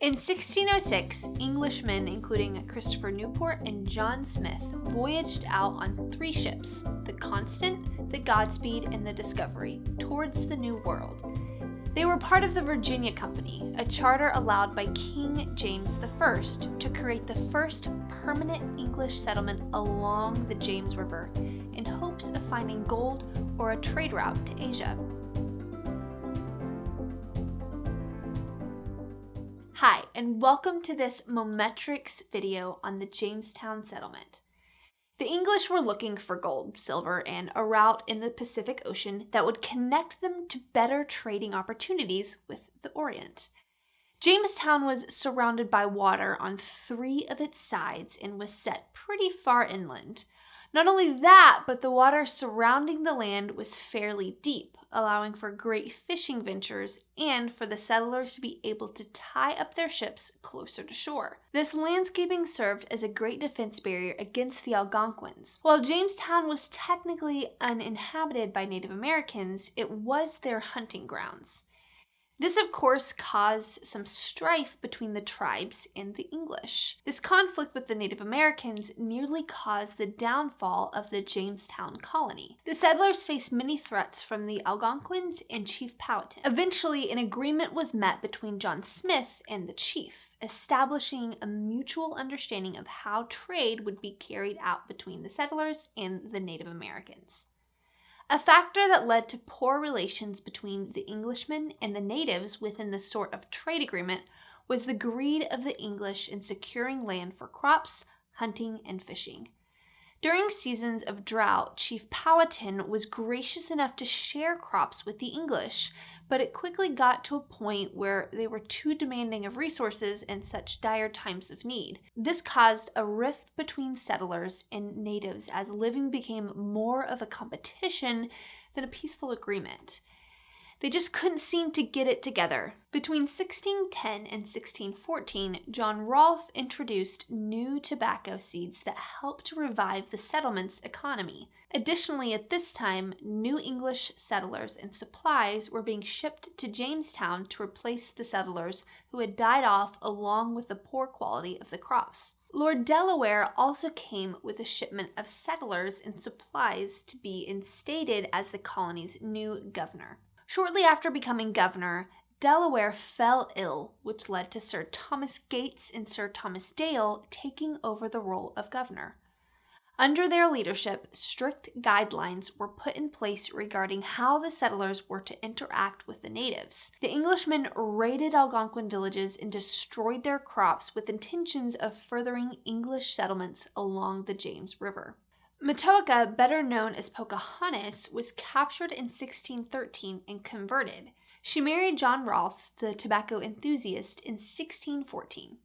In 1606, Englishmen including Christopher Newport and John Smith voyaged out on 3 ships, the Constant, the Godspeed, and the Discovery, towards the New World. They were part of the Virginia Company, a charter allowed by King James I to create the first permanent English settlement along the James River in hopes of finding gold or a trade route to Asia. Hi, and welcome to this Mometrix video on the Jamestown settlement. The English were looking for gold, silver, and a route in the Pacific Ocean that would connect them to better trading opportunities with the Orient. Jamestown was surrounded by water on 3 of its sides and was set pretty far inland. Not only that, but the water surrounding the land was fairly deep, allowing for great fishing ventures and for the settlers to be able to tie up their ships closer to shore. This landscaping served as a great defense barrier against the Algonquins. While Jamestown was technically uninhabited by Native Americans, it was their hunting grounds. This, of course, caused some strife between the tribes and the English. This conflict with the Native Americans nearly caused the downfall of the Jamestown colony. The settlers faced many threats from the Algonquins and Chief Powhatan. Eventually, an agreement was met between John Smith and the chief, establishing a mutual understanding of how trade would be carried out between the settlers and the Native Americans. A factor that led to poor relations between the Englishmen and the natives within the sort of trade agreement was the greed of the English in securing land for crops, hunting, and fishing. During seasons of drought, Chief Powhatan was gracious enough to share crops with the English, but it quickly got to a point where they were too demanding of resources in such dire times of need. This caused a rift between settlers and natives as living became more of a competition than a peaceful agreement. They just couldn't seem to get it together. Between 1610 and 1614, John Rolfe introduced new tobacco seeds that helped to revive the settlement's economy. Additionally, at this time, new English settlers and supplies were being shipped to Jamestown to replace the settlers who had died off along with the poor quality of the crops. Lord Delaware also came with a shipment of settlers and supplies to be instated as the colony's new governor. Shortly after becoming governor, Delaware fell ill, which led to Sir Thomas Gates and Sir Thomas Dale taking over the role of governor. Under their leadership, strict guidelines were put in place regarding how the settlers were to interact with the natives. The Englishmen raided Algonquin villages and destroyed their crops with intentions of furthering English settlements along the James River. Matoaka, better known as Pocahontas, was captured in 1613 and converted. She married John Rolfe, the tobacco enthusiast, in 1614.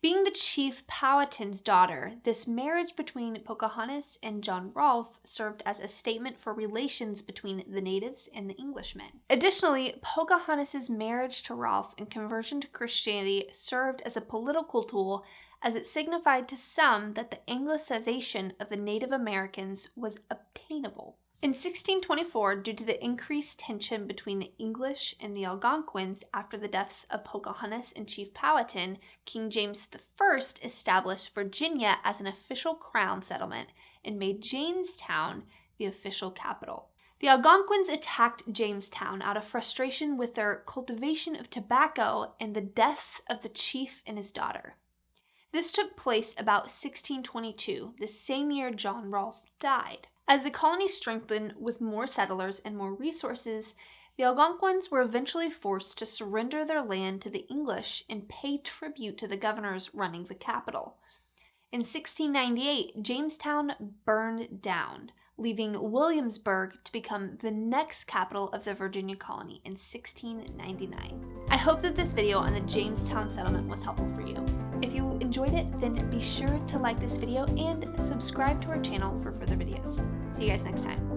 Being the Chief Powhatan's daughter, this marriage between Pocahontas and John Rolfe served as a statement for relations between the natives and the Englishmen. Additionally, Pocahontas' marriage to Rolfe and conversion to Christianity served as a political tool, as it signified to some that the Anglicization of the Native Americans was obtainable. In 1624, due to the increased tension between the English and the Algonquins after the deaths of Pocahontas and Chief Powhatan, King James I established Virginia as an official crown settlement and made Jamestown the official capital. The Algonquins attacked Jamestown out of frustration with their cultivation of tobacco and the deaths of the chief and his daughter. This took place about 1622, the same year John Rolfe died. As the colony strengthened with more settlers and more resources, the Algonquins were eventually forced to surrender their land to the English and pay tribute to the governors running the capital. In 1698, Jamestown burned down, leaving Williamsburg to become the next capital of the Virginia colony in 1699. I hope that this video on the Jamestown settlement was helpful for you. If you enjoyed it, then be sure to like this video and subscribe to our channel for further videos. See you guys next time.